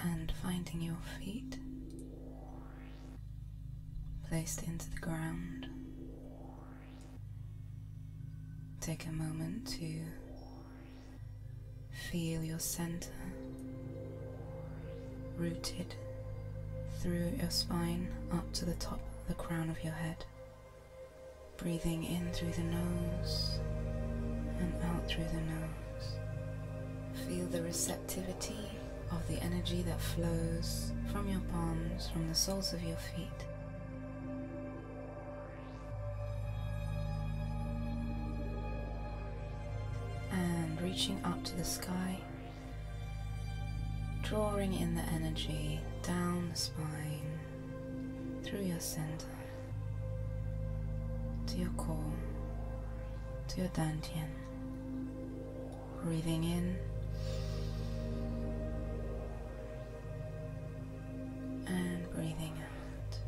and finding your feet placed into the ground. Take a moment to feel your center rooted through your spine up to the top of the crown of your head. Breathing in through the nose and out through the nose. Feel the receptivity of the energy that flows from your palms, from the soles of your feet. And reaching up to the sky, drawing in the energy down the spine, through your center, to your core, to your dantian. Breathing in and breathing out.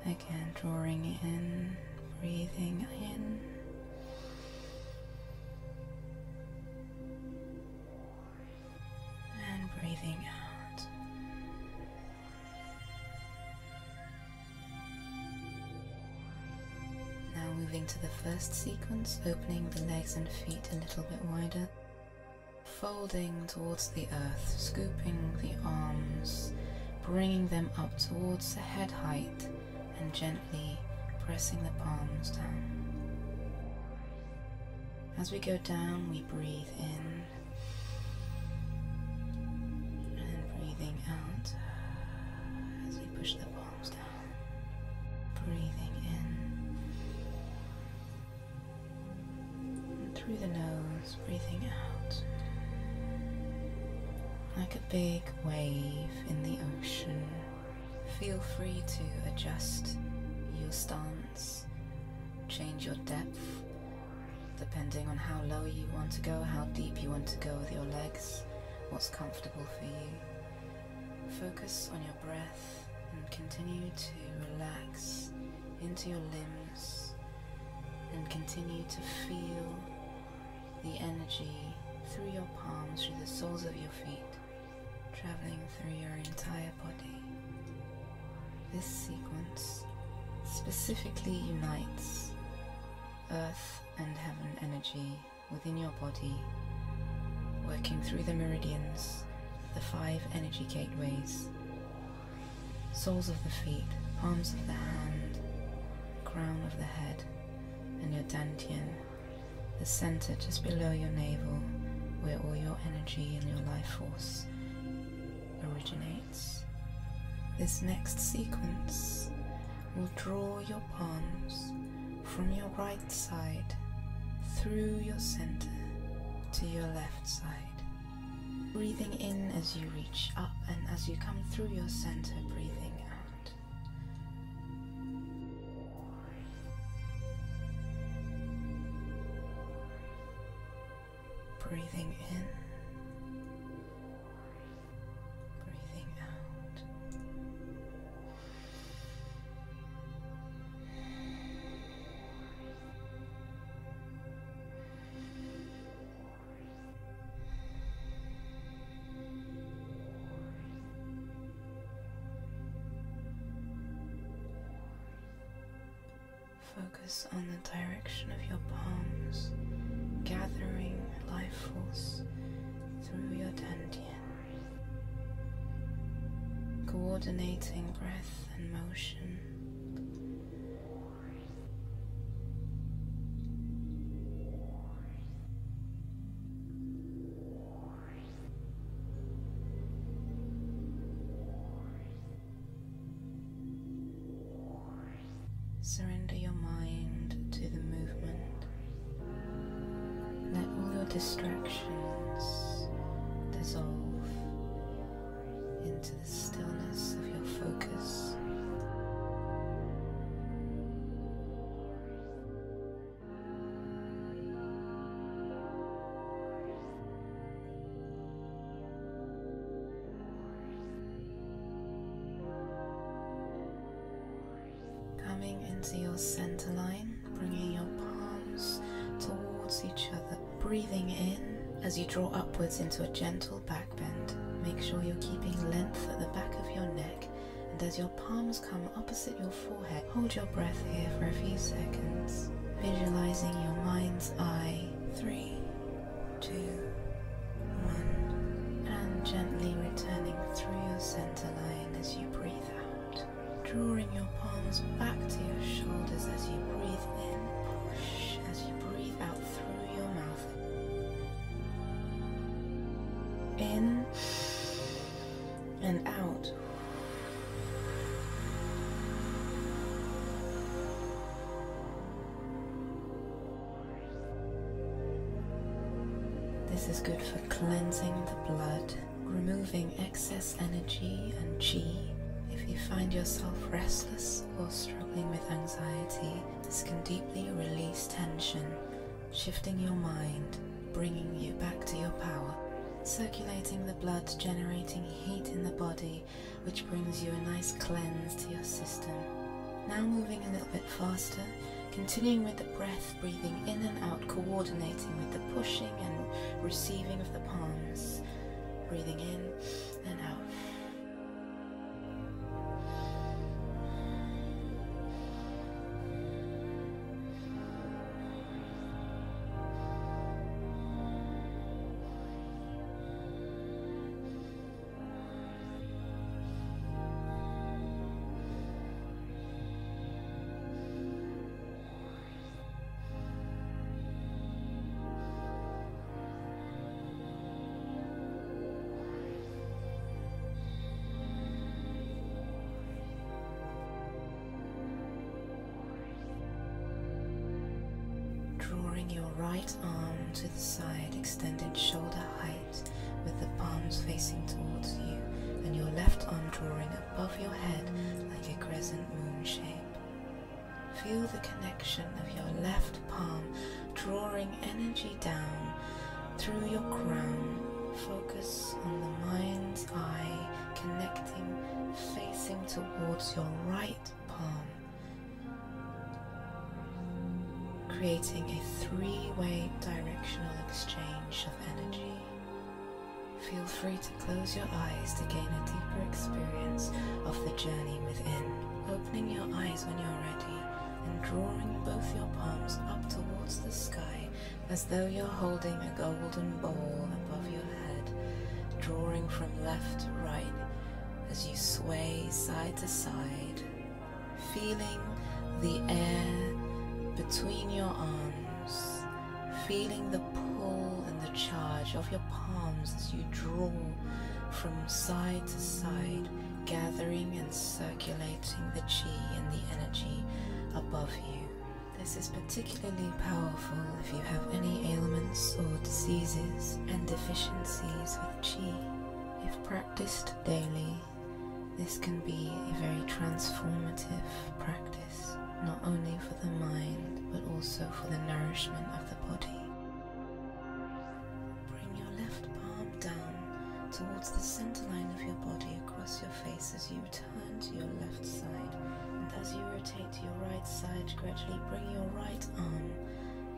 Again, drawing in, breathing in, and breathing out. Now moving to the first sequence, opening the legs and feet a little bit wider, folding towards the earth, scooping the arms, bringing them up towards the head height, and gently pressing the palms down. As we go down, we breathe in and breathing out as we push the palms down. Breathing in and through the nose, breathing out. Like a big wave in the ocean, feel free to adjust your stance, change your depth, depending on how low you want to go, how deep you want to go with your legs, what's comfortable for you. Focus on your breath and continue to relax into your limbs and continue to feel the energy through your palms, through the soles of your feet, traveling through your entire body. This sequence specifically unites earth and heaven energy within your body, working through the meridians, the 5 energy gateways, soles of the feet, palms of the hand, crown of the head, and your dantian, the center just below your navel, where all your energy and your life force originates. This next sequence will draw your palms from your right side through your center to your left side. Breathing in as you reach up, and as you come through your center, breathing out. Breathing in, breathing out. Focus on the direction of your palms, gathering life force through your dantian, coordinating breath and motion. Surrender your mind to the movement. Let all your distractions dissolve into the stillness of your focus. Coming into your center line, bringing your palms towards breathing in, as you draw upwards into a gentle back bend, make sure you're keeping length at the back of your neck, and as your palms come opposite your forehead, hold your breath here for a few seconds, visualizing your mind's eye. 3, 2, 1, and gently returning through your center line as you breathe out, drawing your palms back to your shoulders as you breathe in, push as you breathe out through your mouth. In and out. This is good for cleansing the blood, removing excess energy and qi. If you find yourself restless or struggling with anxiety, this can deeply release tension, shifting your mind, bringing you back to your power. Circulating the blood, generating heat in the body, which brings you a nice cleanse to your system. Now moving a little bit faster, continuing with the breath, breathing in and out, coordinating with the pushing and receiving of the palms. Breathing in and out. Drawing your right arm to the side, extended shoulder height, with the palms facing towards you, and your left arm drawing above your head like a crescent moon shape. Feel the connection of your left palm drawing energy down through your crown. Focus on the mind's eye, connecting, facing towards your right palm, creating a three-way directional exchange of energy. Feel free to close your eyes to gain a deeper experience of the journey within. Opening your eyes when you're ready and drawing both your palms up towards the sky as though you're holding a golden ball above your head, drawing from left to right as you sway side to side, feeling the air between your arms, feeling the pull and the charge of your palms as you draw from side to side, gathering and circulating the qi and the energy above you. This is particularly powerful if you have any ailments or diseases and deficiencies with qi. If practiced daily, this can be a very transformative practice, not only for the mind, but also for the nourishment of the body. Bring your left palm down towards the center line of your body across your face as you turn to your left side. And as you rotate to your right side, gradually bring your right arm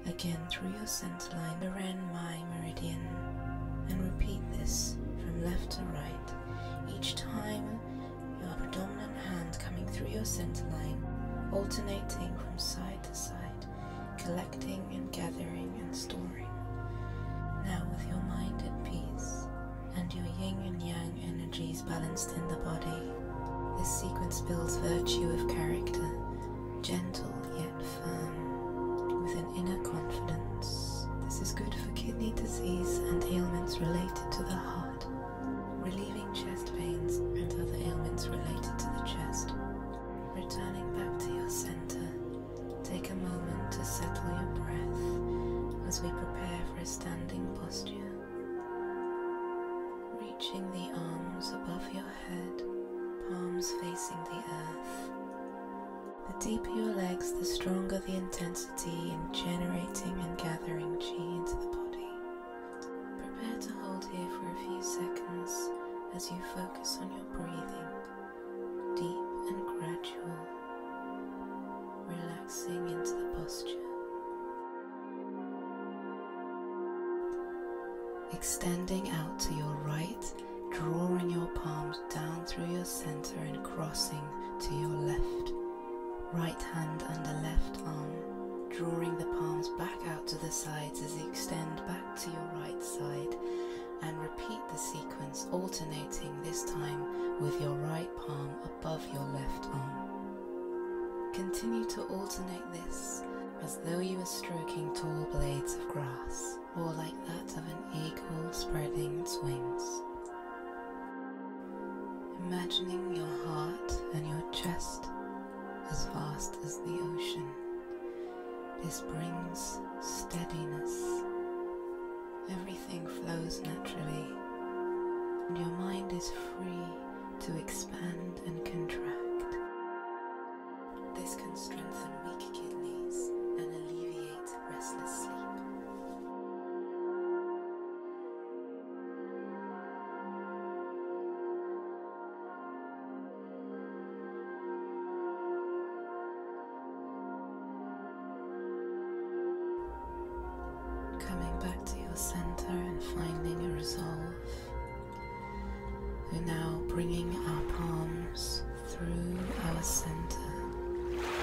again through your center line, the Ren Mai meridian, and repeat this from left to right. Each time, your predominant hand coming through your center line, alternating from side to side, collecting and gathering and storing. Now with your mind at peace and your yin and yang energies balanced in the body, this sequence builds virtue of character, gentle yet firm, with an inner confidence. This is good for kidney disease and ailments related to the heart, relieving chest pains and other ailments related to the chest. Returning back to your center, take a moment to settle your breath as we prepare for a standing posture. Reaching the arms above your head, palms facing the earth. The deeper your legs, the stronger the intensity in generating and gathering qi into the body. Prepare to hold here for a few seconds as you focus on your breathing, deep and gradual, relaxing into the posture. extending out to your right, drawing your palms down through your center and crossing to your left. Right hand under left arm, drawing the palms back out to the sides as you extend back to your right side, and repeat the sequence, alternating this time with your right palm above your left arm. Continue to alternate this as though you were stroking tall blades of grass, or like that of an eagle spreading its wings. Imagining your heart and your chest as vast as the ocean. This brings steadiness. Everything flows naturally, and your mind is free to expand and contract. This can strengthen weak kidneys and alleviate restless sleep. Coming back to your center and finding a resolve. We're now bringing our palms through our center,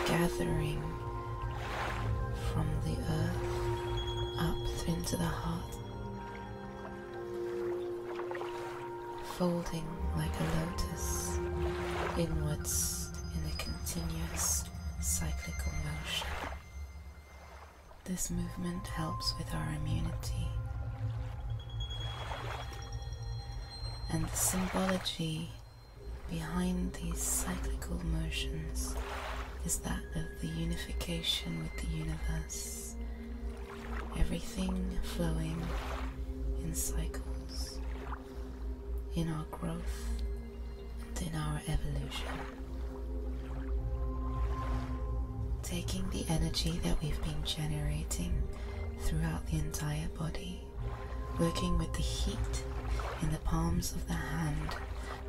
gathering from the earth up into the heart, folding like a lotus inwards in a continuous cyclical motion. This movement helps with our immunity, and the symbology behind these cyclical motions is that of the unification with the universe, everything flowing in cycles, in our growth and in our evolution. Taking the energy that we've been generating throughout the entire body, working with the heat in the palms of the hand.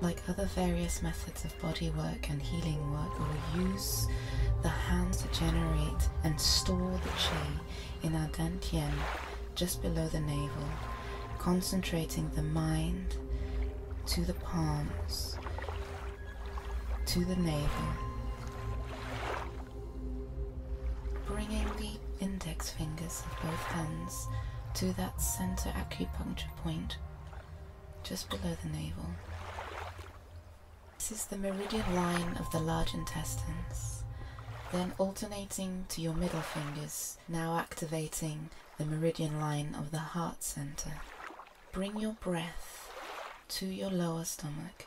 Like other various methods of body work and healing work, we'll use the hands to generate and store the qi in our dantian, just below the navel, concentrating the mind to the palms, to the navel, bringing the index fingers of both hands to that center acupuncture point, just below the navel. This is the meridian line of the large intestines, then alternating to your middle fingers, now activating the meridian line of the heart center. Bring your breath to your lower stomach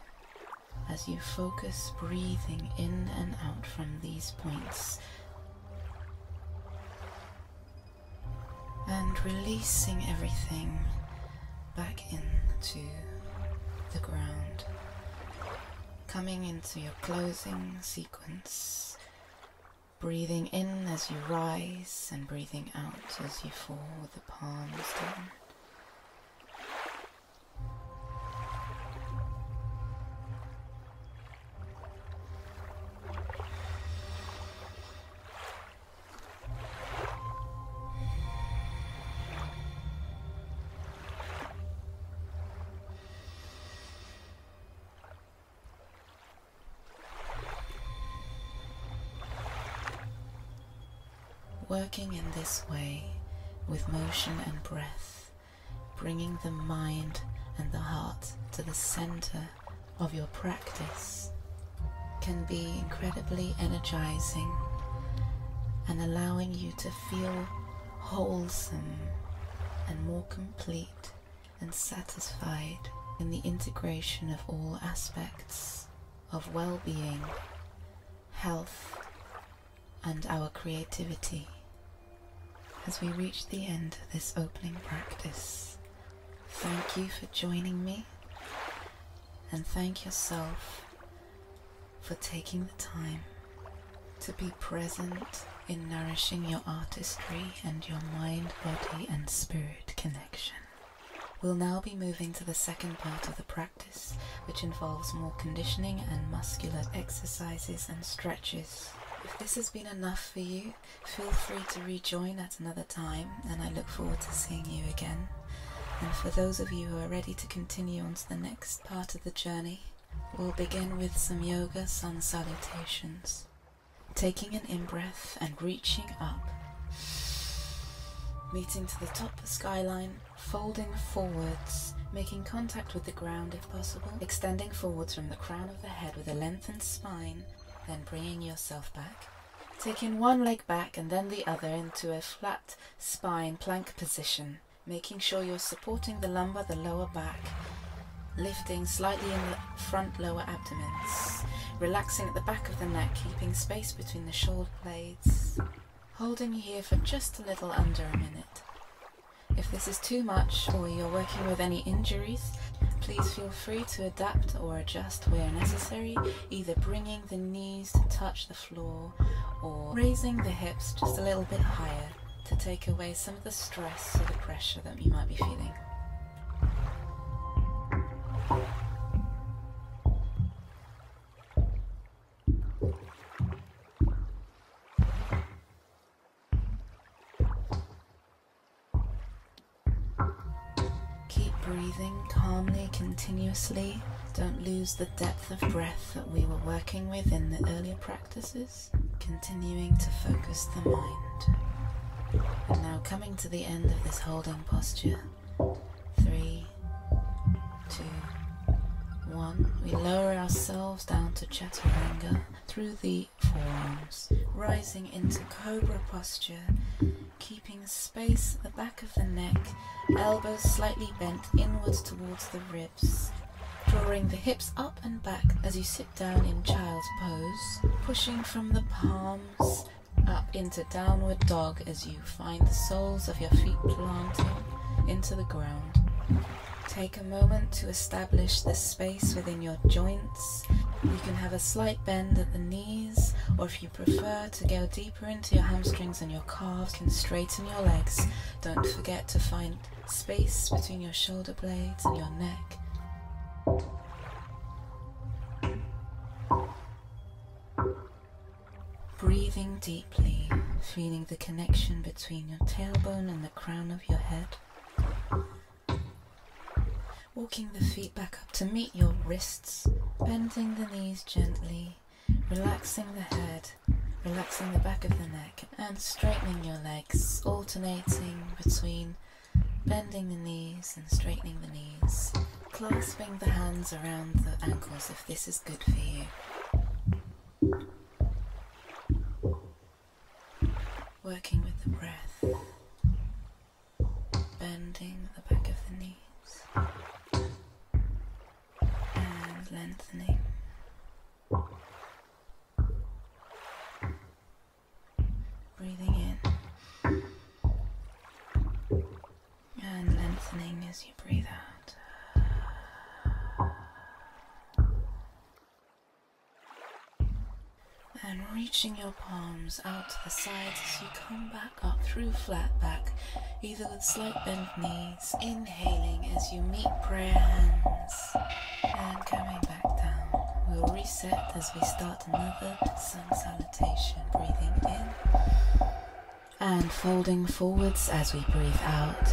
as you focus breathing in and out from these points, and releasing everything back into the ground. Coming into your closing sequence, breathing in as you rise and breathing out as you fall with the palms down. Working in this way with motion and breath, bringing the mind and the heart to the center of your practice, can be incredibly energizing and allowing you to feel wholesome and more complete and satisfied in the integration of all aspects of well-being, health, and our creativity. As we reach the end of this opening practice, thank you for joining me, and thank yourself for taking the time to be present in nourishing your artistry and your mind, body, and spirit connection. We'll now be moving to the second part of the practice, which involves more conditioning and muscular exercises and stretches. If this has been enough for you, feel free to rejoin at another time, and I look forward to seeing you again. for those of you who are ready to continue on to the next part of the journey, we'll begin with some yoga sun salutations. Taking an in-breath and reaching up, meeting to the top of the skyline, folding forwards, making contact with the ground if possible, extending forwards from the crown of the head with a lengthened spine, then bringing yourself back. Taking one leg back and then the other into a flat spine plank position, making sure you're supporting the lumbar, the lower back, lifting slightly in the front lower abdomens, relaxing at the back of the neck, keeping space between the shoulder blades, holding here for just a little under a minute. If this is too much or you're working with any injuries, please feel free to adapt or adjust where necessary, either bringing the knees to touch the floor or raising the hips just a little bit higher to take away some of the stress or the pressure that you might be feeling. Breathing calmly, continuously. Don't lose the depth of breath that we were working with in the earlier practices. Continuing to focus the mind. And now coming to the end of this holding posture. 3, 2, 1. We lower ourselves down to chaturanga through the forearms, rising into cobra posture, keeping space at the back of the neck, elbows slightly bent inwards towards the ribs, drawing the hips up and back as you sit down in child's pose, pushing from the palms up into downward dog as you find the soles of your feet planting into the ground. Take a moment to establish the space within your joints. You can have a slight bend at the knees, or if you prefer to go deeper into your hamstrings and your calves, you can straighten your legs. Don't forget to find space between your shoulder blades and your neck. Breathing deeply, feeling the connection between your tailbone and the crown of your head. Walking the feet back up to meet your wrists, bending the knees gently, relaxing the head, relaxing the back of the neck, and straightening your legs, alternating between bending the knees and straightening the knees, clasping the hands around the ankles if this is good for you. Working with the breath, bending the back of the knees. Lengthening. Breathing in and lengthening as you breathe out. And reaching your palms out to the sides as you come back up through flat back, either with slight bent knees, inhaling as you meet prayer hands, and coming back down. We'll reset as we start another sun salutation. Breathing in and folding forwards as we breathe out.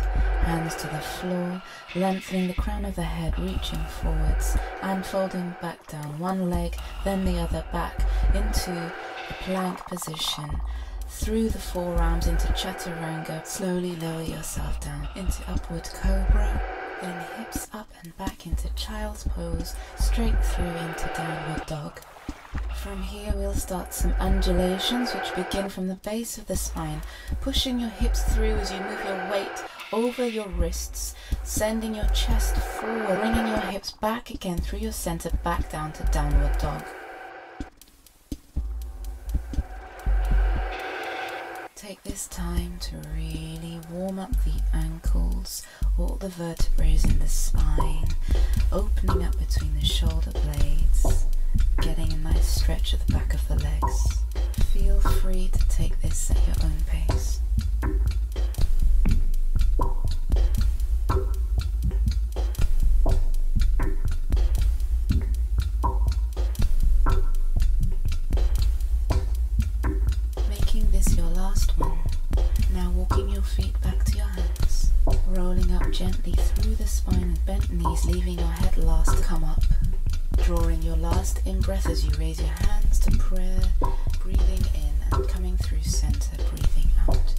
Hands to the floor, lengthening the crown of the head, reaching forwards and folding back down. One leg, then the other back into a plank position. Through the forearms into chaturanga. Slowly lower yourself down into upward cobra. Then hips up and back into child's pose, straight through into downward dog. From here we'll start some undulations which begin from the base of the spine, pushing your hips through as you move your weight over your wrists, sending your chest forward, bringing your hips back again through your center, back down to downward dog. Take this time to really warm up the ankles, all the vertebrae in the spine, opening up between the shoulder blades, getting a nice stretch at the back of the legs. Feel free to take this at your own pace. gently through the spine with bent knees, leaving your head last to come up. Drawing your last in-breath as you raise your hands to prayer, breathing in and coming through center, breathing out.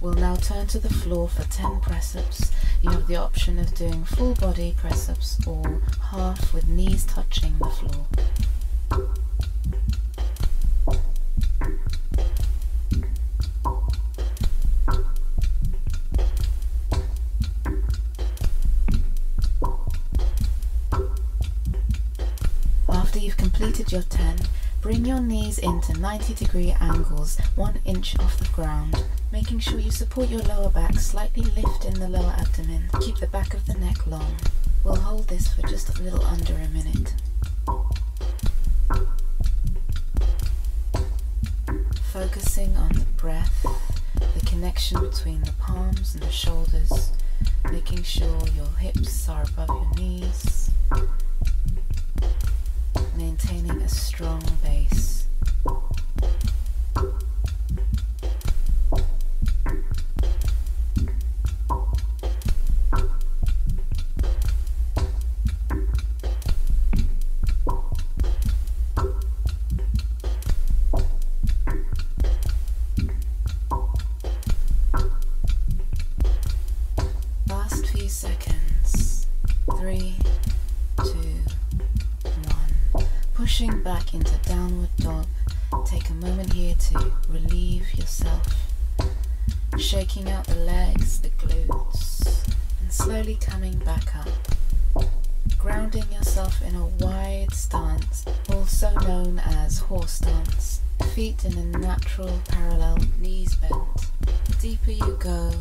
We'll now turn to the floor for 10 press-ups. You have the option of doing full body press-ups or half with knees touching the floor. After you've completed your 10, bring your knees into 90-degree angles, 1 inch off the ground, making sure you support your lower back, slightly lift in the lower abdomen, keep the back of the neck long. We'll hold this for just a little under a minute. Focusing on the breath, the connection between the palms and the shoulders, making sure your hips are above your knees, maintaining a strong base. Last few seconds. 3, 2, 1. Pushing back into downward dog. Take a moment here to relieve yourself. Shaking out the legs, the glutes, and slowly coming back up. Grounding yourself in a wide stance, also known as horse stance. Feet in a natural parallel, knees bent. The deeper you go,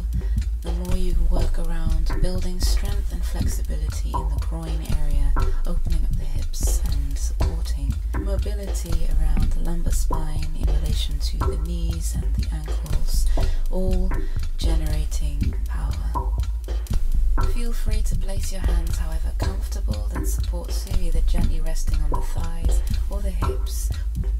the more you work around building strength and flexibility in the groin area, opening up the hips and supporting mobility around the lumbar spine in relation to the knees and the ankles, all generating power. Feel free to place your hands however comfortable that supports you, either gently resting on the thighs or the hips.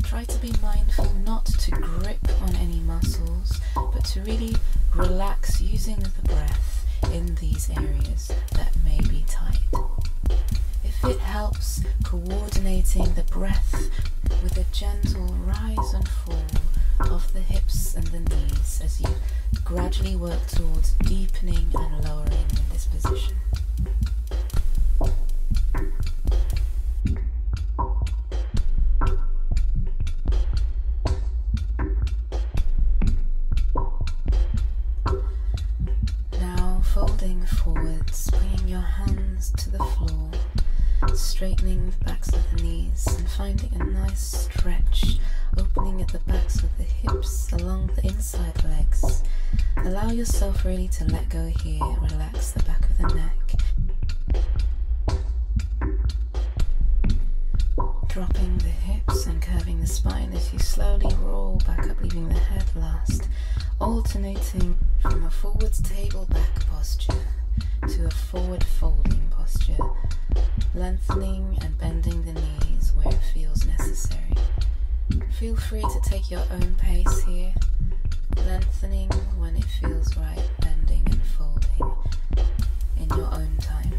Try to be mindful not to grip on any muscles, but to really relax using the breath in these areas that may be tight. If it helps, coordinating the breath with a gentle rise and fall of the hips and the knees as you gradually work towards deepening and lowering in this position. Now folding forwards, bringing your hands to the floor, straightening the backs of the knees and finding a nice stretch, opening at the backs of the hips along the inside legs. Allow yourself really to let go here, relax the back of the neck. Dropping the hips and curving the spine as you slowly roll back up, leaving the head last. Alternating from a forwards table back posture to a forward folding posture, lengthening and bending the knees where it feels necessary. Feel free to take your own pace here, lengthening when it feels right, bending and folding in your own time.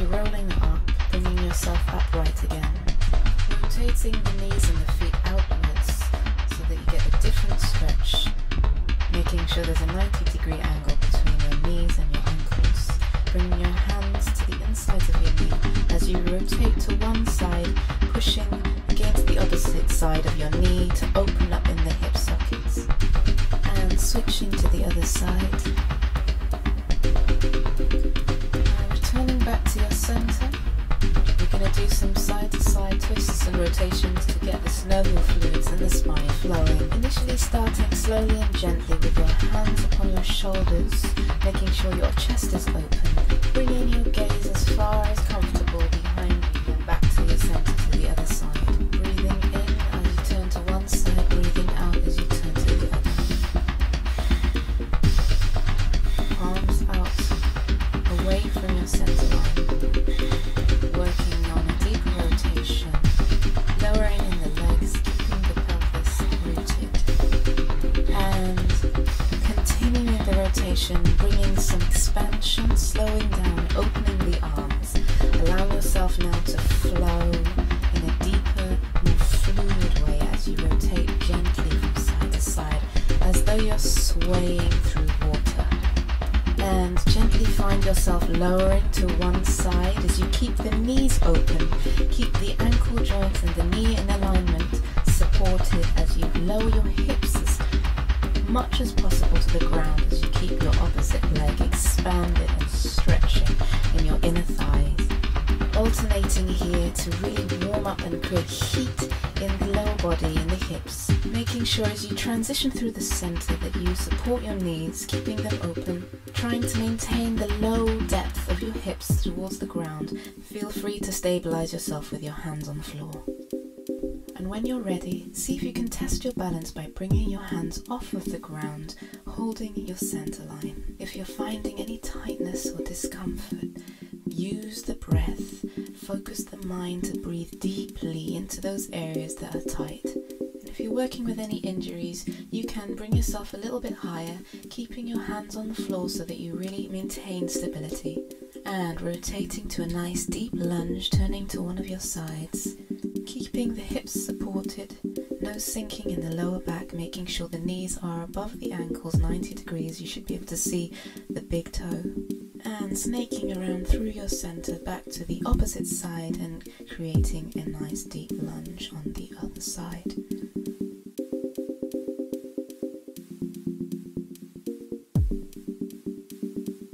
Rolling up, bringing yourself upright again, rotating the knees and the feet outwards so that you get a different stretch, making sure there's a 90-degree angle between your knees and your ankles, bringing your hands to the insides of your knee as you rotate to one side, pushing against the opposite side of your knee to open up in the hip sockets, and switching to the other side. Returning back to your center, Gonna do some side-to-side twists and rotations to get the synovial fluids in the spine flowing. Initially starting slowly and gently with your hands upon your shoulders, making sure your chest is open, bringing your gaze as far as comfortable behind you and back to your center to the other side. Breathing in as you turn to one side, breathing out as you turn to the other. Palms out, away from your center line. Working on a deeper rotation, lowering in the legs, keeping the pelvis rooted. And continuing the rotation, bringing some expansion, slowing down, opening the arms. Allowing yourself now to flow in a deeper, more fluid way as you rotate gently from side to side, as though you're swaying through water. And gently find yourself lowering to one side as you keep the knees open, keep the ankle joints and the knee in alignment, supported as you lower your hips as much as possible to the ground as you keep your opposite leg expanded and stretching in your inner thighs. Alternating here to really warm up and create heat in the lower body and the hips, making sure as you transition through the center that you support your knees, keeping them open, trying to maintain the low depth of your hips towards the ground. Feel free to stabilize yourself with your hands on the floor. And when you're ready, see if you can test your balance by bringing your hands off of the ground, holding your center line. If you're finding any tightness or discomfort, use the breath. Focus the mind to breathe deeply into those areas that are tight. And if you're working with any injuries, you can bring yourself a little bit higher, keeping your hands on the floor so that you really maintain stability. And rotating to a nice deep lunge, turning to one of your sides. Keeping the hips supported, no sinking in the lower back, making sure the knees are above the ankles 90 degrees. You should be able to see the big toe. And snaking around through your center back to the opposite side and creating a nice deep lunge on the other side.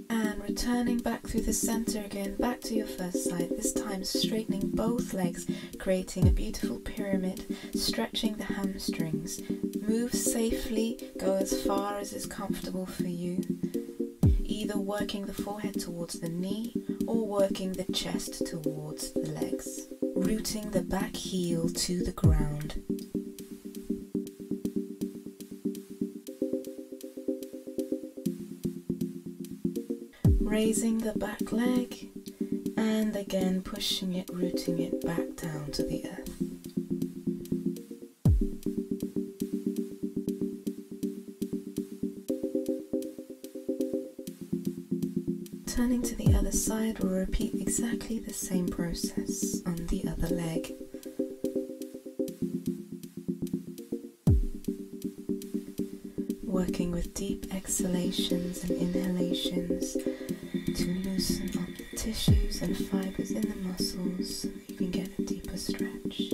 And returning back through the center again, back to your first side, this time straightening both legs, creating a beautiful pyramid, stretching the hamstrings. Move safely, go as far as is comfortable for you. Either working the forehead towards the knee or working the chest towards the legs. Rooting the back heel to the ground. Raising the back leg and again pushing it, rooting it back down to the earth. Turning to the other side, we'll repeat exactly the same process on the other leg. Working with deep exhalations and inhalations to loosen up the tissues and fibers in the muscles so that you can get a deeper stretch.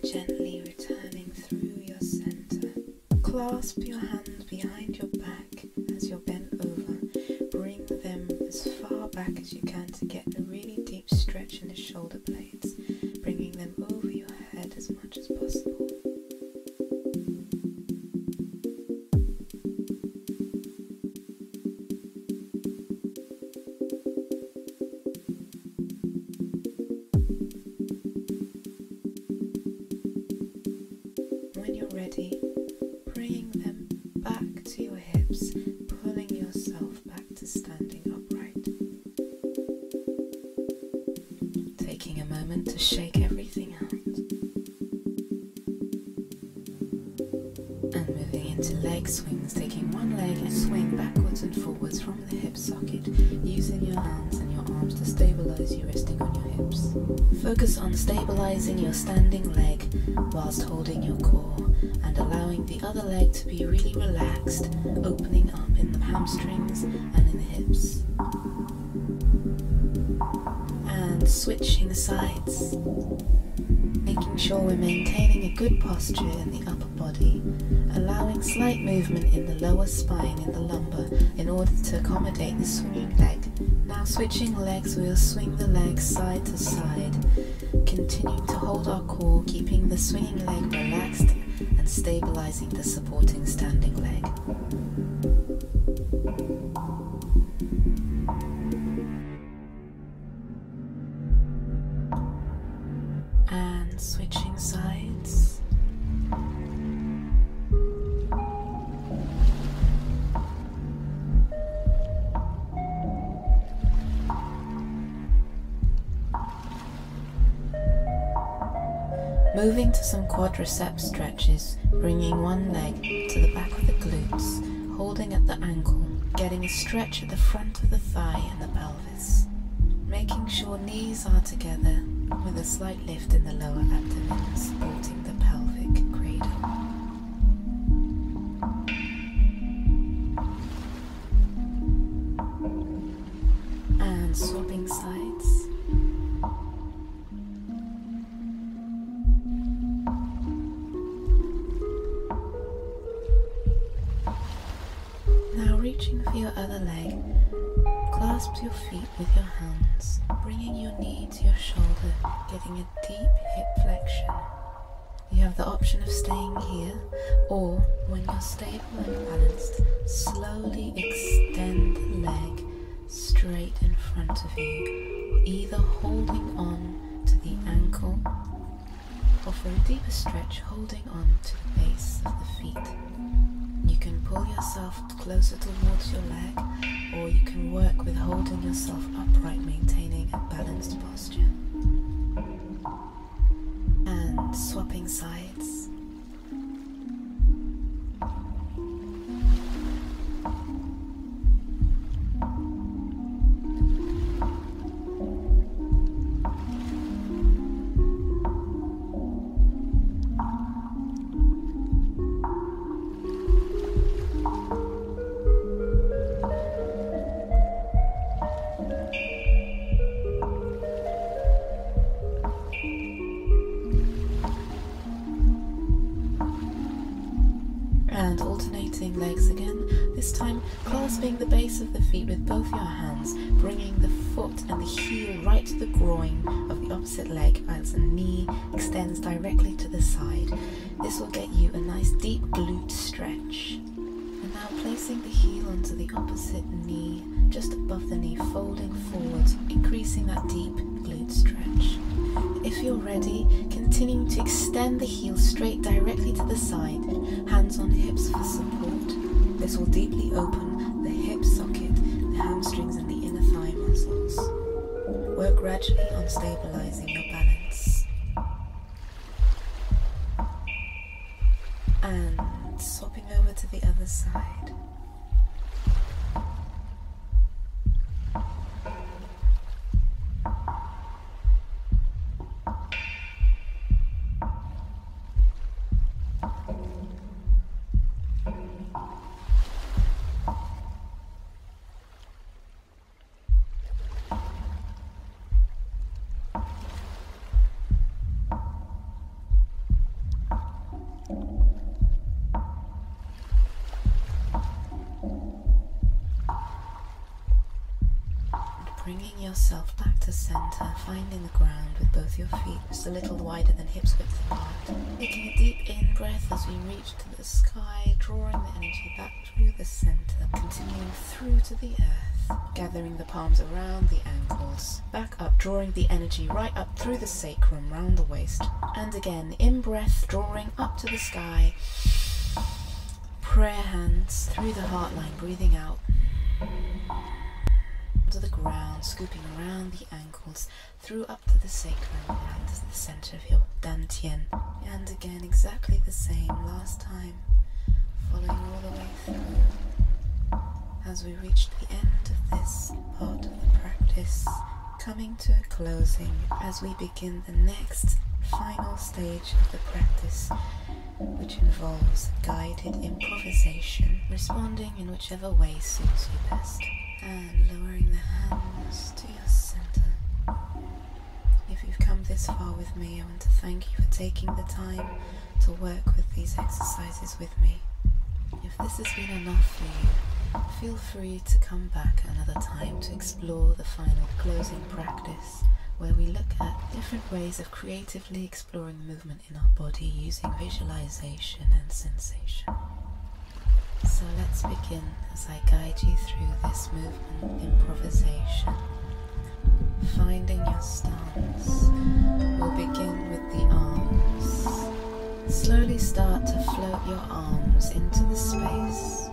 Gently returning through your center. Clasp your hands behind your back as you're bent over. Bring them as far back as you can to get a really deep stretch in the shoulder blades, bringing them over your head as much as possible. When you're ready, bringing them back to your hips, pulling yourself back to standing upright. Taking a moment to shake everything out. And moving into leg swings, taking one leg and swing backwards and forwards from the hip socket, using your hands and your arms to stabilize you, resting on your hips. Focus on stabilizing your standing leg whilst holding your core and allowing the other leg to be really relaxed, opening up in the hamstrings and in the hips. And switching sides, making sure we're maintaining a good posture in the upper body, allowing slight movement in the lower spine in the lumbar in order to accommodate the swinging leg. Now switching legs, we'll swing the legs side to side, continuing to hold our core, keeping the swinging leg relaxed and stabilizing the supporting standing leg. And switching sides. Moving to some quadricep stretches, bringing one leg to the back of the glutes, holding at the ankle, getting a stretch at the front of the thigh and the pelvis. Making sure knees are together with a slight lift in the lower abdomen, supporting the pelvic cradle. And swapping sides. Now reaching for your other leg, clasp your feet with your hands, bringing your knee to your shoulder, getting a deep hip flexion. You have the option of staying here, or when you're stable and balanced, slowly extend the leg straight in front of you, either holding on to the ankle, or for a deeper stretch, holding on to the base of the feet. You can pull yourself closer towards your leg, or you can work with holding yourself upright, maintaining a balanced posture. And swapping sides. And alternating legs again, this time clasping the base of the feet with both your hands, bringing the foot and the heel right to the groin of the opposite leg as the knee extends directly to the side. This will get you a nice deep glute stretch. And now placing the heel onto the opposite knee, just above the knee, folding forward, increasing that deep glute stretch. If you're ready, continuing to extend the heel straight directly to the side, hands on hips for support. This will deeply open the hip socket, the hamstrings and the inner thigh muscles. Work gradually on stabilizing your balance. And swapping over to the other side. Bringing yourself back to center, finding the ground with both your feet just a little wider than hips width apart. Taking a deep in-breath as we reach to the sky, drawing the energy back through the center, continuing through to the earth, gathering the palms around the ankles, back up, drawing the energy right up through the sacrum, round the waist. And again, in-breath, drawing up to the sky, prayer hands through the heart line, breathing out. To the ground, scooping around the ankles, through up to the sacrum, around to the center of your dantian. And again, exactly the same last time, following all the way through. As we reach the end of this part of the practice, coming to a closing as we begin the next final stage of the practice, which involves guided improvisation, responding in whichever way suits you best. And lowering the hands to your center. this far with me, I want to thank you for taking the time to work with these exercises with me. If this has been enough for you, feel free to come back another time to explore the final closing practice, where we look at different ways of creatively exploring movement in our body using visualization and sensation. So let's begin as I guide you through this movement improvisation. Finding your stance, we'll begin with the arms. Slowly start to float your arms into the space,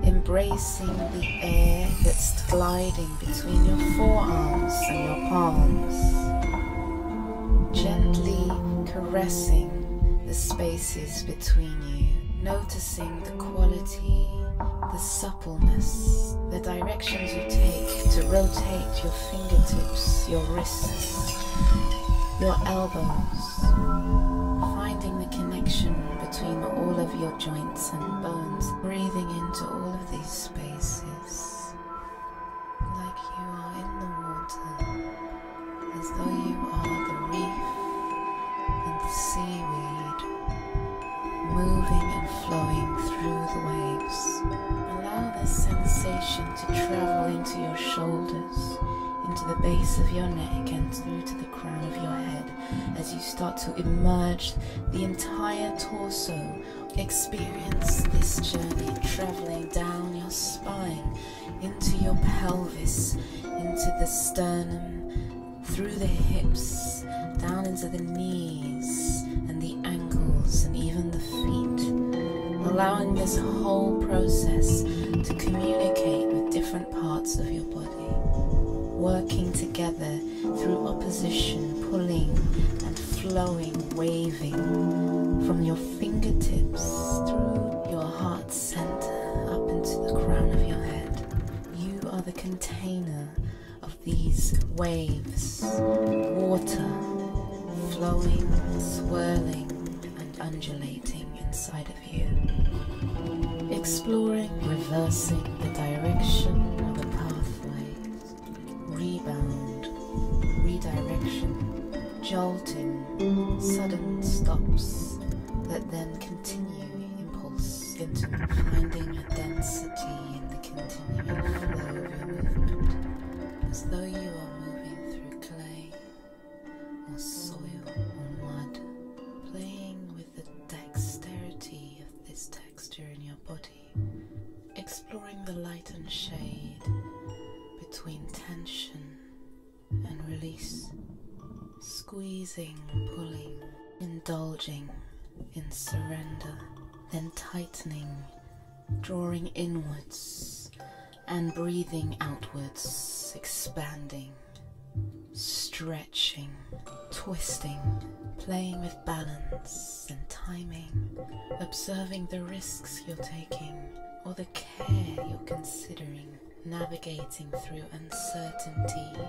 embracing the air that's gliding between your forearms and your palms, gently caressing the spaces between you, noticing the quality, the suppleness, the directions you take to rotate your fingertips, your wrists, your elbows, finding the connection between all of your joints and bones, breathing into all of these spaces like you are in the water, as though you are the reef and the seaweed, moving and flowing through the waves. Allow this sensation to travel into your shoulders, into the base of your neck and through to the crown of your head as you start to immerse the entire torso. Experience this journey traveling down your spine, into your pelvis, into the sternum, through the hips, down into the knees and the ankles and even the feet, allowing this whole process to communicate with different parts of your body, working together through opposition, pulling and flowing, waving from your fingertips through your heart center up into the crown of your head. You are the container of these waves, water flowing, swirling and undulating inside of you, exploring, reversing the direction of the pathways, rebound, redirection, jolting, sudden stops that then continue impulse into finding a density in the continuing flow of your movement, as though you are moving through clay or soil or mud, playing with the dexterity of this texture in your body, exploring the light and shade between tension and release, squeezing, pulling, indulging in surrender, then tightening, drawing inwards and breathing outwards, expanding, stretching, twisting, playing with balance and timing, observing the risks you're taking or the care you're considering, navigating through uncertainty,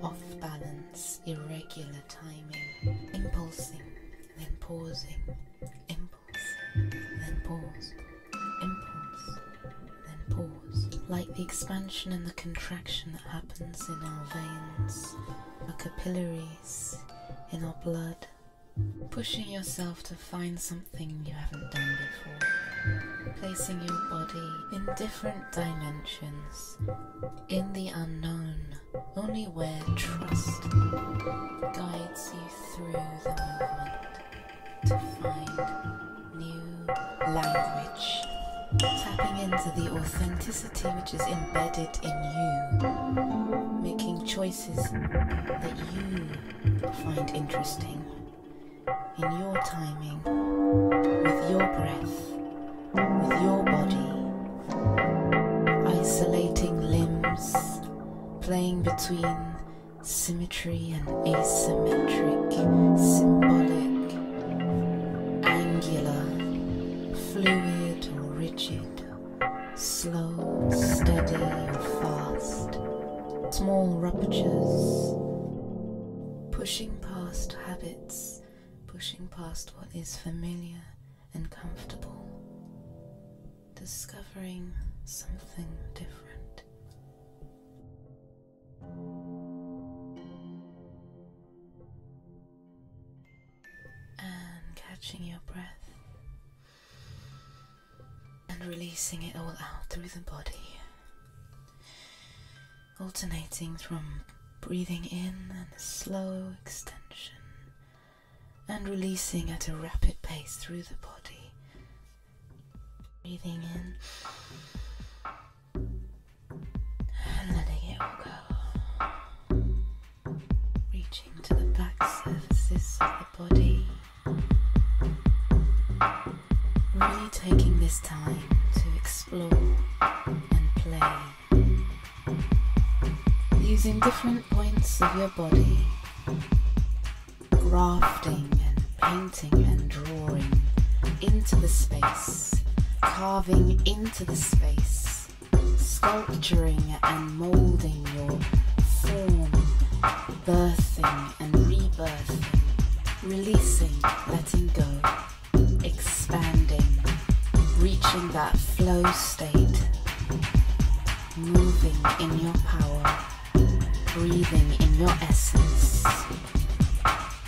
off balance, irregular timing, impulsing, then pausing, impulse, then pause, impulse, then pause, like the expansion and the contraction that happens in our veins, our capillaries, in our blood, pushing yourself to find something you haven't done before, placing your body in different dimensions, in the unknown, only where trust guides you through the movement to find new language, tapping into the authenticity which is embedded in you, making choices that you find interesting, in your timing, with your breath, with your body, isolating limbs, playing between symmetry and asymmetric, symbolic, angular, fluid or rigid, slow, steady or fast, small ruptures, pushing past habits, pushing past what is familiar and comfortable, discovering something different. and catching your breath and releasing it all out through the body, alternating from breathing in and a slow extension and releasing at a rapid pace through the body. Breathing in and letting it all go. Reaching to the back surfaces of the body. Really taking this time to explore and play. Using different points of your body. Grafting and painting and drawing into the space. Carving into the space. Sculpturing and moulding your form. Birthing and rebirthing. Releasing, letting go. Expanding, reaching that flow state, moving in your power, breathing in your essence,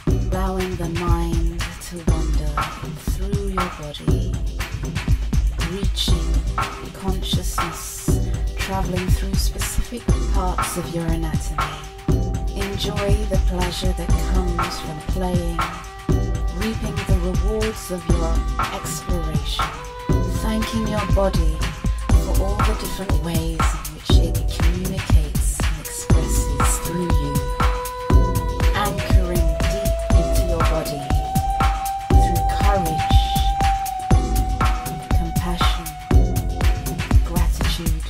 allowing the mind to wander through your body, reaching consciousness, traveling through specific parts of your anatomy. Enjoy the pleasure that comes from playing, reaping the rewards of your exploration, thanking your body for all the different ways in which it communicates and expresses through you, anchoring deep into your body through courage, compassion, gratitude,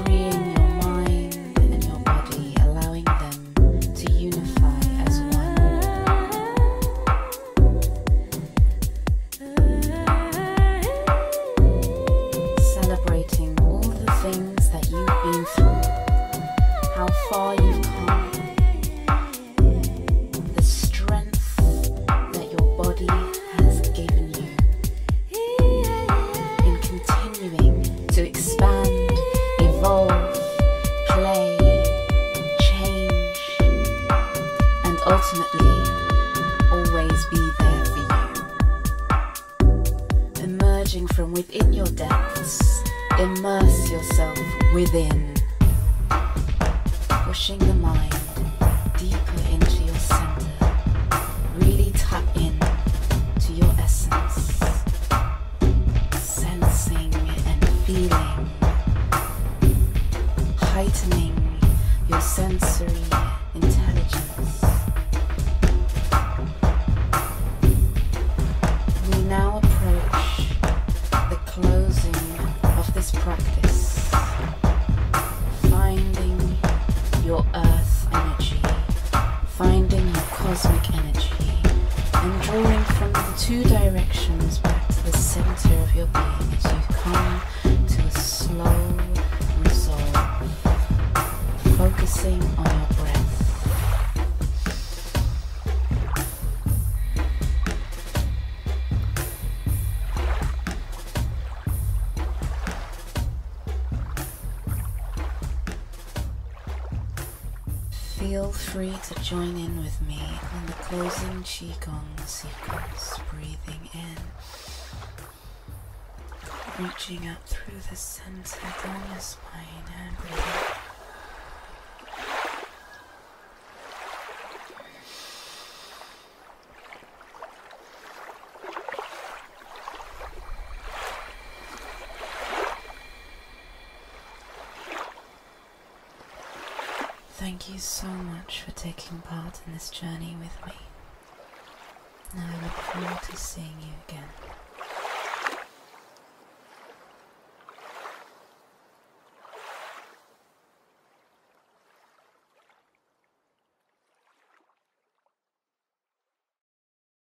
freeing your mind and your body, allowing them to unify as one. Celebrating all the things that you've been through, how far you've come, the strength that your body has given you, in continuing to expand, evolve, play, change, and ultimately always be there for you. Emerging from within your depths, immerse yourself within, pushing the mind deeper into your center. Really tap in to your essence, sensing and feeling, heightening your sensory intelligence. We now approach the closing of this practice, finding your earth energy, finding your cosmic energy, and drawing from the two directions back to the center of your being as you come to a slow resolve, focusing on your breath. Feel free to join in with me on the closing Qigong sequence, breathing in, reaching up through the center down your spine and breathing. Thank you so much for taking part in this journey with me. And I look forward to seeing you again.